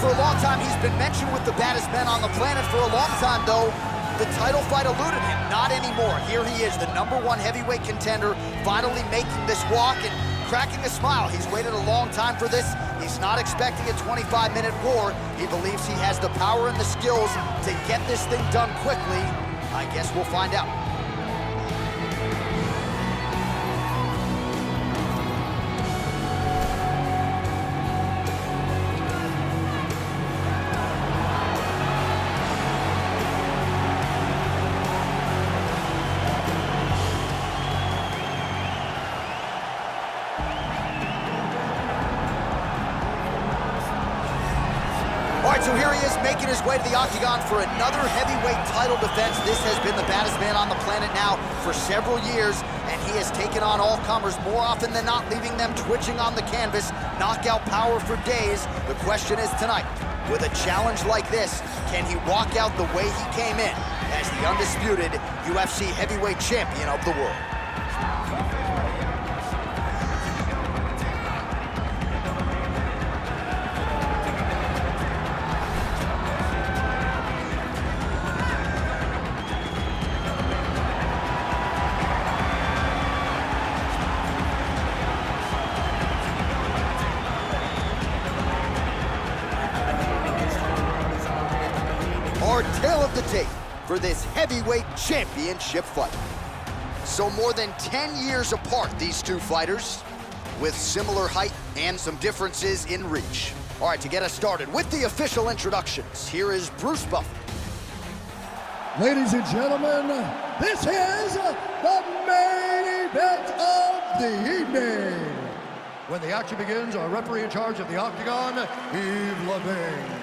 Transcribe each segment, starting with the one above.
for a long time. He's been mentioned with the baddest men on the planet for a long time, though. The title fight eluded him. Not anymore. Here he is, the #1 heavyweight contender, finally making this walk and cracking a smile. He's waited a long time for this. He's not expecting a 25-minute war. He believes he has the power and the skills to get this thing done quickly. I guess we'll find out. All right, so here he is making his way to the octagon for another heavyweight title defense. This has been the baddest man on the planet now for several years, and he has taken on all comers more often than not, leaving them twitching on the canvas. Knockout power for days. The question is tonight, with a challenge like this, can he walk out the way he came in as the undisputed UFC heavyweight champion of the world? Our tale of the tape for this heavyweight championship fight. So more than 10 years apart, these two fighters, with similar height and some differences in reach. All right, to get us started with the official introductions, here is Bruce Buffer. Ladies and gentlemen, this is the main event of the evening. When the action begins, our referee in charge of the octagon, Yves Levine.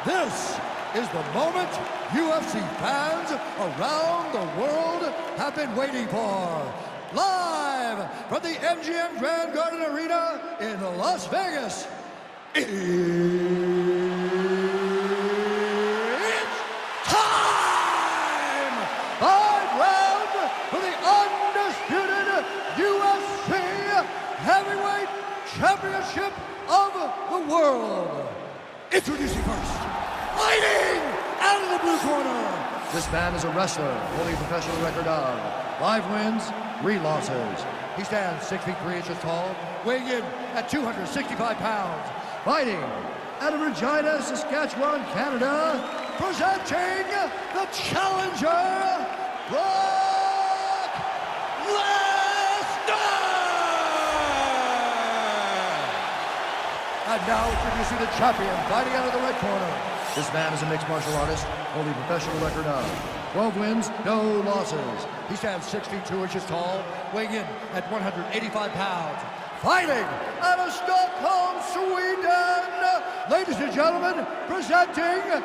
This is the moment UFC fans around the world have been waiting for. Live from the MGM Grand Garden Arena in Las Vegas, it's time! 5 rounds for the undisputed UFC Heavyweight Championship of the world. Introducing first, fighting out of the blue corner. This man is a wrestler holding a professional record of 5 wins, 3 losses. He stands 6 feet 3 inches tall, weighing in at 265 pounds. Fighting out of Regina, Saskatchewan, Canada, presenting the challenger, Brock Lesnar! And now introducing the champion, fighting out of the red corner. This man is a mixed martial artist, holding a professional record of 12 wins, no losses. He stands 6 feet 2 inches tall, weighing in at 185 pounds. Fighting out of Stockholm, Sweden, ladies and gentlemen, presenting the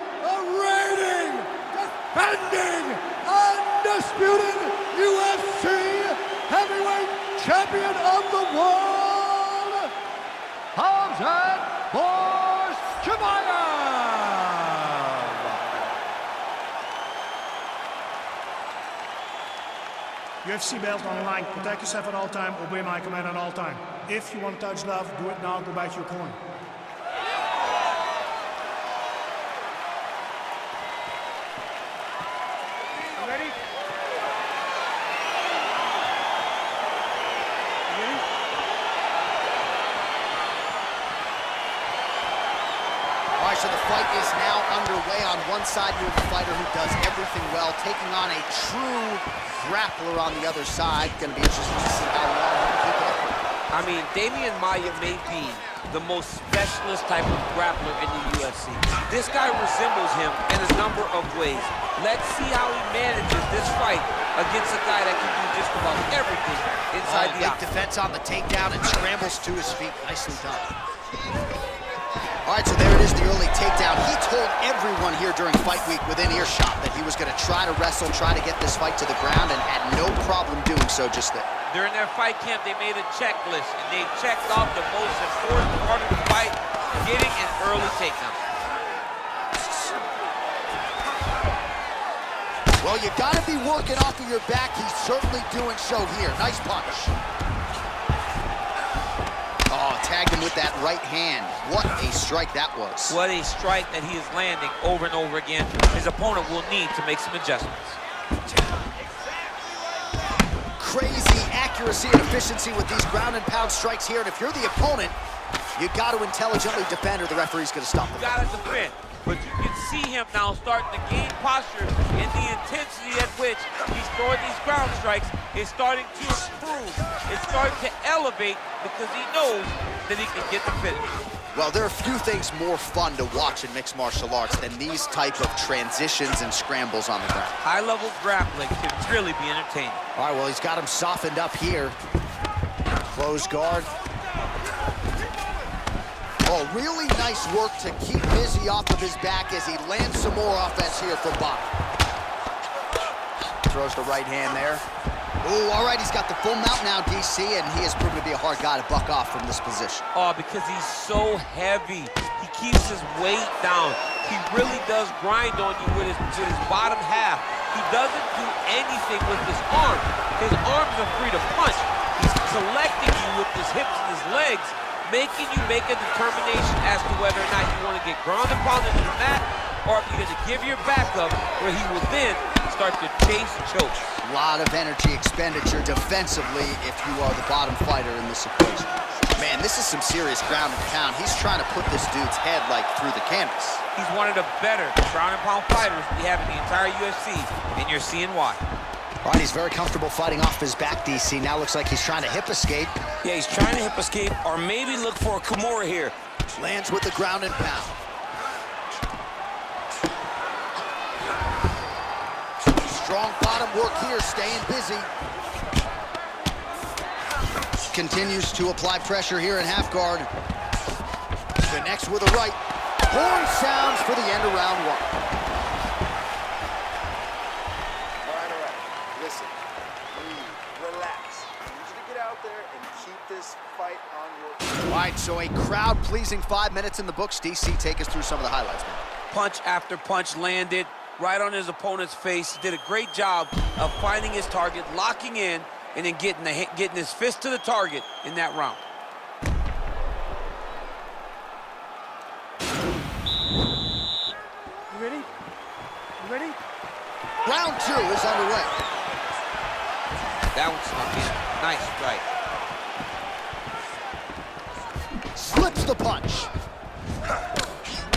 reigning, defending, undisputed UFC heavyweight champion of the world, Khamzat Chimaev! UFC belt on the line. Protect yourself at all time. Obey my command at all time. If you want to touch love, do it now. Go back to your corner. You ready? All right, so the fight is now underway. On one side, you have a fighter who does everything well, taking on a true grappler on the other side. Going to be interesting to see how long he can keep it up. I mean, Damian Maia may be the most specialist type of grappler in the UFC. This guy resembles him in a number of ways. Let's see how he manages this fight against a guy that can do just about everything inside the octagon. Defense on the takedown and scrambles to his feet. Nicely done. All right, so there it is, the early takedown. He told everyone here during fight week within earshot that he was going to try to wrestle, try to get this fight to the ground, and had no problem doing so just there. During their fight camp, they made a checklist, and they checked off the most important part of the fight, getting an early takedown. Well, you got to be working off of your back. He's certainly doing so here. Nice punch. Oh, tagged him with that right hand. What a strike that was. What a strike that he is landing over and over again. His opponent will need to make some adjustments. Crazy accuracy and efficiency with these ground and pound strikes here. And if you're the opponent, you got to intelligently defend or the referee's going to stop You got to defend. But you can see him now starting to gain posture, and the intensity at which he's throwing these ground strikes is starting to improve. It's starting to elevate because he knows that he can get the finish. Well, there are few things more fun to watch in mixed martial arts than these type of transitions and scrambles on the ground. High-level grappling can really be entertaining. All right, well, he's got him softened up here. Close guard. Oh, really nice work to keep busy off of his back as he lands some more offense here from bottom. Throws the right hand there. Ooh, all right, he's got the full mount now, DC, and he has proven to be a hard guy to buck off from this position. Oh, because he's so heavy. He keeps his weight down. He really does grind on you with his bottom half. He doesn't do anything with his arms. His arms are free to punch. He's collecting you with his hips and his legs, making you make a determination as to whether or not you want to get ground and pound into the mat, or if you're going to give your back up, where he will then start to chase and choke. A lot of energy expenditure defensively if you are the bottom fighter in this equation. Man, this is some serious ground and pound. He's trying to put this dude's head like through the canvas. He's one of the better ground and pound fighters we have in the entire UFC, and you're seeing why. All right, he's very comfortable fighting off his back, DC. Now looks like he's trying to hip escape. Yeah, he's trying to hip escape or maybe look for a Kimura here. Lands with the ground and pound. Strong bottom work here, staying busy. Continues to apply pressure here in half guard. Connects with a right. Horn sounds for the end of round one. All right. Listen, breathe, relax. I need you to get out there and keep this fight on your... All right, so a crowd-pleasing 5 minutes in the books. DC, take us through some of the highlights, man. Punch after punch landed right on his opponent's face. He did a great job of finding his target, locking in, and then getting his fist to the target in that round. You ready? You ready? Round two is underway. That one snuck in. Nice strike. Slips the punch.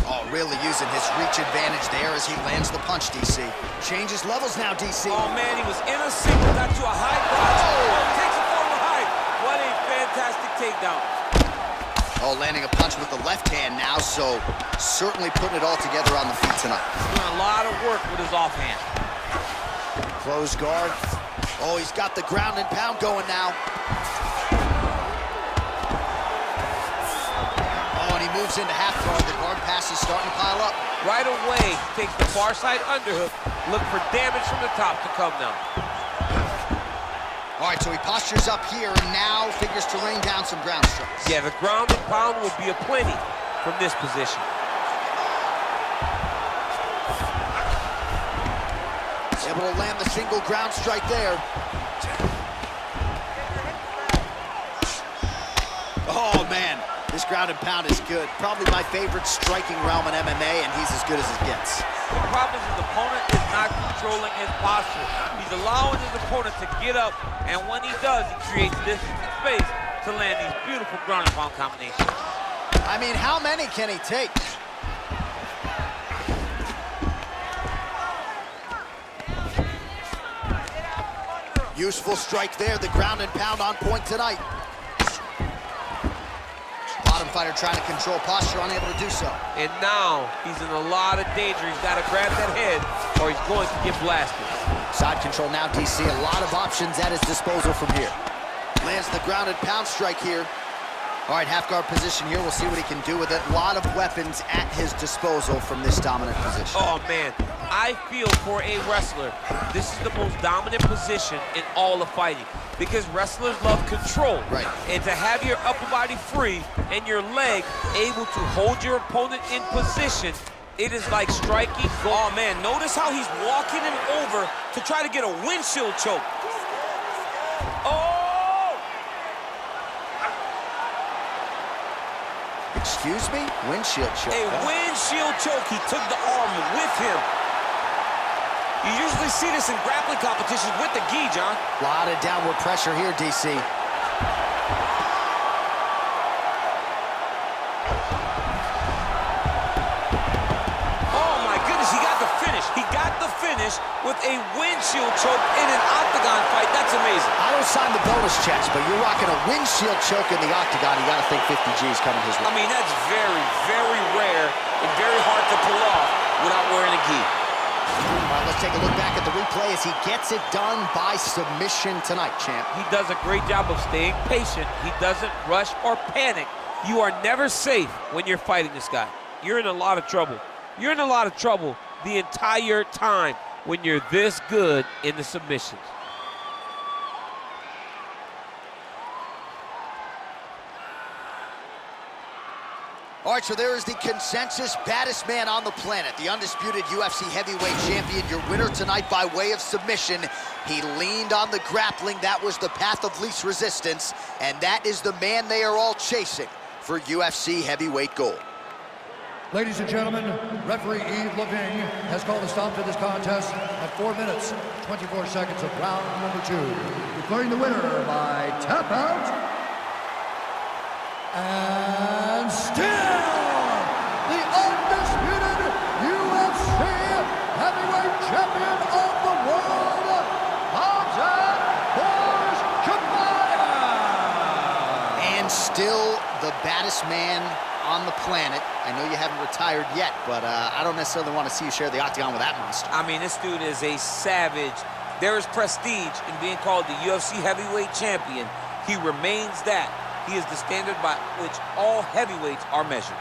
Oh, really using his reach advantage there as he lands the punch, DC. Changes levels now, DC. Oh, man, he was in a single, got to a high crotch. Oh, takes it forward high. What a fantastic takedown. Oh, landing a punch with the left hand now, so certainly putting it all together on the feet tonight. He's doing a lot of work with his offhand. Close guard. Oh, he's got the ground and pound going now. Oh, and he moves into half guard. The guard pass is starting to pile up. Right away, takes the far side underhook. Look for damage from the top to come now. All right, so he postures up here and now figures to rain down some ground strikes. Yeah, the ground and pound will be aplenty from this position. Able to land the single ground strike there. Oh, man, this ground and pound is good. Probably my favorite striking realm in MMA, and he's as good as it gets. The problem is his opponent is not controlling his posture. He's allowing his opponent to get up, and when he does, he creates distance and space to land these beautiful ground and pound combinations. I mean, how many can he take? Useful strike there, the ground and pound on point tonight. Bottom fighter trying to control posture, unable to do so. And now he's in a lot of danger. He's got to grab that head or he's going to get blasted. Side control now, DC. A lot of options at his disposal from here. Lands the ground and pound strike here. All right, half guard position here. We'll see what he can do with it. A lot of weapons at his disposal from this dominant position. Oh, man. I feel for a wrestler, this is the most dominant position in all of fighting because wrestlers love control. Right. And to have your upper body free and your leg able to hold your opponent in position, it is like striking. Oh, man, notice how he's walking him over to try to get a windshield choke. Oh! Excuse me? Windshield choke. A windshield choke. He took the arm with him. You usually see this in grappling competitions with the gi, John. A lot of downward pressure here, DC. Oh, my goodness, he got the finish. He got the finish with a windshield choke in an octagon fight. That's amazing. I don't sign the bonus checks, but you're rocking a windshield choke in the octagon. You got to think 50 G's coming his way. I mean, that's very, very rare and very hard to pull off without wearing a gi. All right, let's take a look back at the replay as he gets it done by submission tonight, champ. He does a great job of staying patient. He doesn't rush or panic. You are never safe when you're fighting this guy. You're in a lot of trouble. You're in a lot of trouble the entire time when you're this good in the submissions. All right, so there is the consensus baddest man on the planet, the undisputed UFC heavyweight champion, your winner tonight by way of submission. He leaned on the grappling. That was the path of least resistance, and that is the man they are all chasing for UFC heavyweight gold. Ladies and gentlemen, referee Yves Levine has called a stop to this contest at 4 minutes, 24 seconds of round number 2. Declaring the winner by tap out. And still, the undisputed UFC heavyweight champion of the world, Khamzat Chimaev. And still the baddest man on the planet. I know you haven't retired yet, but I don't necessarily want to see you share the octagon with that monster. I mean, this dude is a savage. There is prestige in being called the UFC heavyweight champion. He remains that. He is the standard by which all heavyweights are measured.